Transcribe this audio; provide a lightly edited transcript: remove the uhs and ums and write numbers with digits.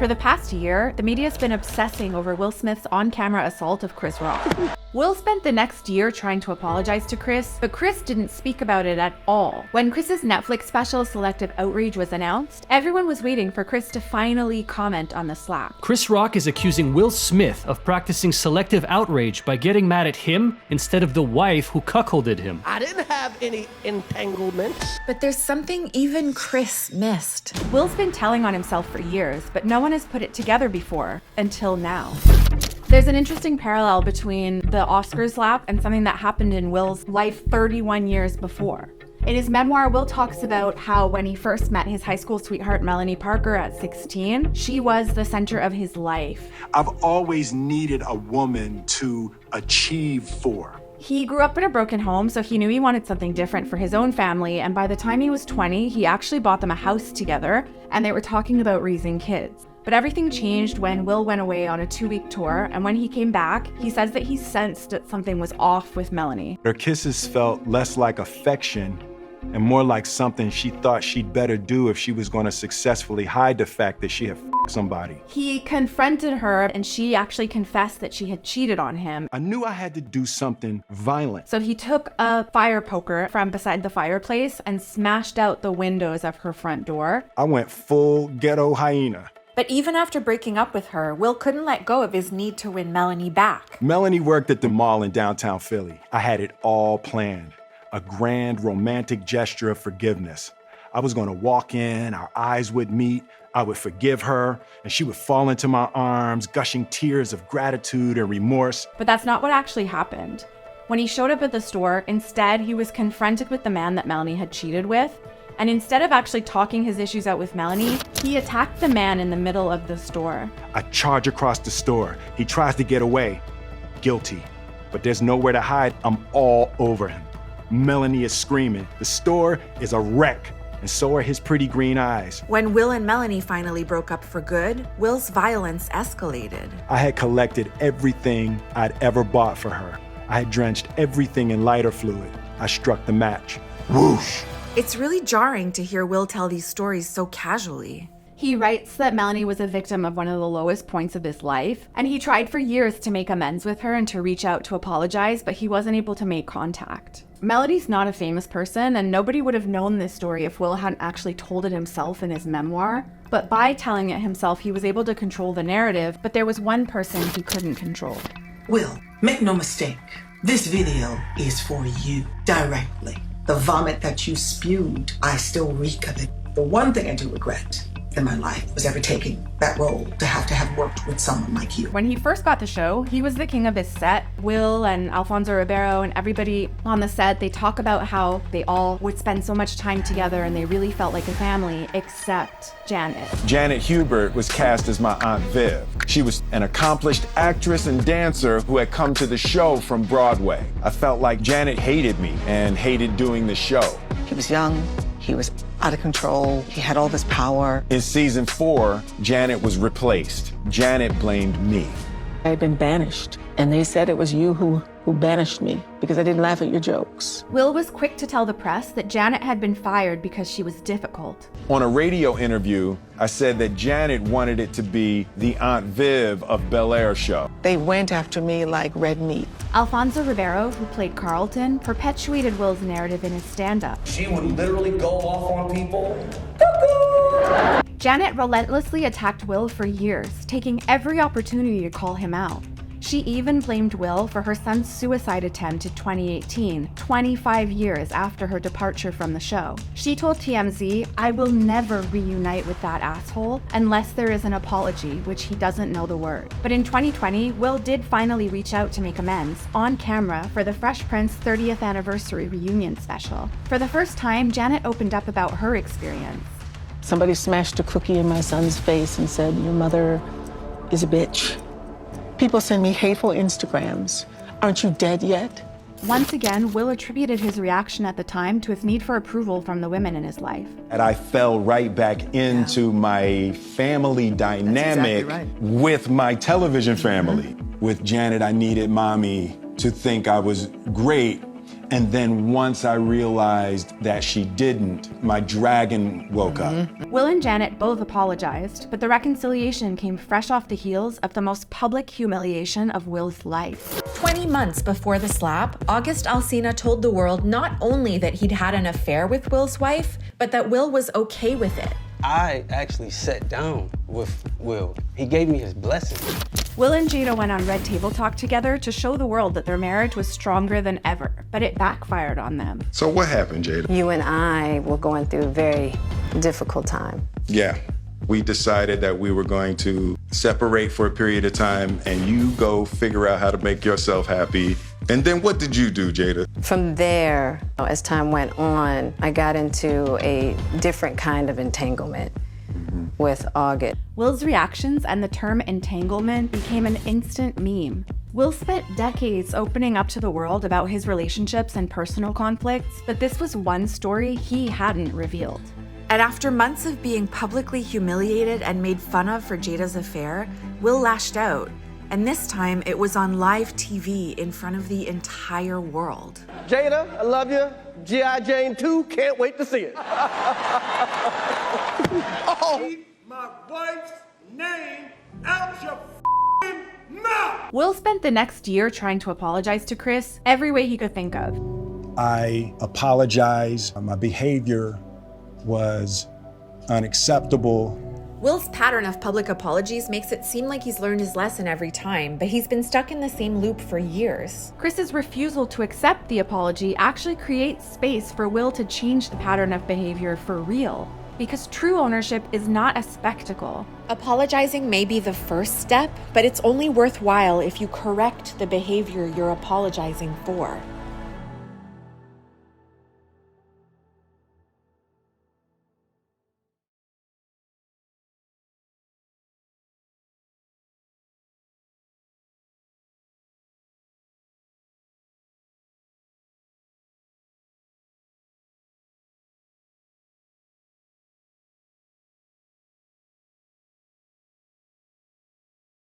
For the past year, the media's been obsessing over Will Smith's on-camera assault of Chris Rock. Will spent the next year trying to apologize to Chris, but Chris didn't speak about it at all. When Chris's Netflix special Selective Outrage was announced, everyone was waiting for Chris to finally comment on the slap. Chris Rock is accusing Will Smith of practicing selective outrage by getting mad at him instead of the wife who cuckolded him. I didn't have any entanglement. But there's something even Chris missed. Will's been telling on himself for years, but no one has put it together before, until now. There's an interesting parallel between the Oscars slap and something that happened in Will's life 31 years before. In his memoir, Will talks about how when he first met his high school sweetheart, Melanie Parker, at 16, she was the center of his life. I've always needed a woman to achieve for. He grew up in a broken home, so he knew he wanted something different for his own family, and by the time he was 20, he actually bought them a house together, and they were talking about raising kids. But everything changed when Will went away on a 2-week tour, and when he came back, he says that he sensed that something was off with Melanie. Her kisses felt less like affection and more like something she thought she'd better do if she was going to successfully hide the fact that she had f***ed somebody. He confronted her, and she actually confessed that she had cheated on him. I knew I had to do something violent. So he took a fire poker from beside the fireplace and smashed out the windows of her front door. I went full ghetto hyena. But even after breaking up with her, Will couldn't let go of his need to win Melanie back. Melanie worked at the mall in downtown Philly. I had it all planned. A grand romantic gesture of forgiveness. I was going to walk in, our eyes would meet, I would forgive her, and she would fall into my arms, gushing tears of gratitude and remorse. But that's not what actually happened. When he showed up at the store, instead he was confronted with the man that Melanie had cheated with. And instead of actually talking his issues out with Melanie, he attacked the man in the middle of the store. I charge across the store. He tries to get away. Guilty. But there's nowhere to hide. I'm all over him. Melanie is screaming. The store is a wreck, and so are his pretty green eyes. When Will and Melanie finally broke up for good, Will's violence escalated. I had collected everything I'd ever bought for her. I had drenched everything in lighter fluid. I struck the match. Whoosh! It's really jarring to hear Will tell these stories so casually. He writes that Melanie was a victim of one of the lowest points of his life, and he tried for years to make amends with her and to reach out to apologize, but he wasn't able to make contact. Melanie's not a famous person, and nobody would have known this story if Will hadn't actually told it himself in his memoir. But by telling it himself, he was able to control the narrative, but there was one person he couldn't control. Will, make no mistake, this video is for you directly. The vomit that you spewed, I still reek of it. The one thing I do regret in my life was ever taking that role, to have worked with someone like you. When he first got the show, he was the king of his set. Will and Alfonso Ribeiro and everybody on the set, they talk about how they all would spend so much time together and they really felt like a family, except Janet. Janet Hubert was cast as my Aunt Viv. She was an accomplished actress and dancer who had come to the show from Broadway. I felt like Janet hated me and hated doing the show. He was young, he was out of control, he had all this power. In season 4, Janet was replaced. Janet blamed me. I had been banished, and they said it was you who banished me because I didn't laugh at your jokes. Will was quick to tell the press that Janet had been fired because she was difficult. On a radio interview, I said that Janet wanted it to be the Aunt Viv of Bel Air show. They went after me like red meat. Alfonso Ribeiro, who played Carlton, perpetuated Will's narrative in his stand-up. She would literally go off on people. Janet relentlessly attacked Will for years, taking every opportunity to call him out. She even blamed Will for her son's suicide attempt in 2018, 25 years after her departure from the show. She told TMZ, "I will never reunite with that asshole unless there is an apology," which he doesn't know the word. But in 2020, Will did finally reach out to make amends on camera for the Fresh Prince 30th anniversary reunion special. For the first time, Janet opened up about her experience. Somebody smashed a cookie in my son's face and said, "Your mother is a bitch." People send me hateful Instagrams. Aren't you dead yet? Once again, Will attributed his reaction at the time to his need for approval from the women in his life. And I fell right back into my family dynamic with my television family. With Janet, I needed mommy to think I was great And then once I realized that she didn't, my dragon woke up. Will and Janet both apologized, but the reconciliation came fresh off the heels of the most public humiliation of Will's life. 20 months before the slap, August Alsina told the world not only that he'd had an affair with Will's wife, but that Will was okay with it. I actually sat down with Will. He gave me his blessing. Will and Jada went on Red Table Talk together to show the world that their marriage was stronger than ever, but it backfired on them. So what happened, Jada? You and I were going through a very difficult time. Yeah, we decided that we were going to separate for a period of time and you go figure out how to make yourself happy. And then what did you do, Jada? From there, as time went on, I got into a different kind of entanglement with August. Will's reactions and the term entanglement became an instant meme. Will spent decades opening up to the world about his relationships and personal conflicts, but this was one story he hadn't revealed. And after months of being publicly humiliated and made fun of for Jada's affair, Will lashed out. And this time, it was on live TV in front of the entire world. Jada, I love you. G.I. Jane 2, can't wait to see it. Keep my wife's name out your mouth! Will spent the next year trying to apologize to Chris every way he could think of. I apologize. My behavior was unacceptable. Will's pattern of public apologies makes it seem like he's learned his lesson every time, but he's been stuck in the same loop for years. Chris's refusal to accept the apology actually creates space for Will to change the pattern of behavior for real, because true ownership is not a spectacle. Apologizing may be the first step, but it's only worthwhile if you correct the behavior you're apologizing for.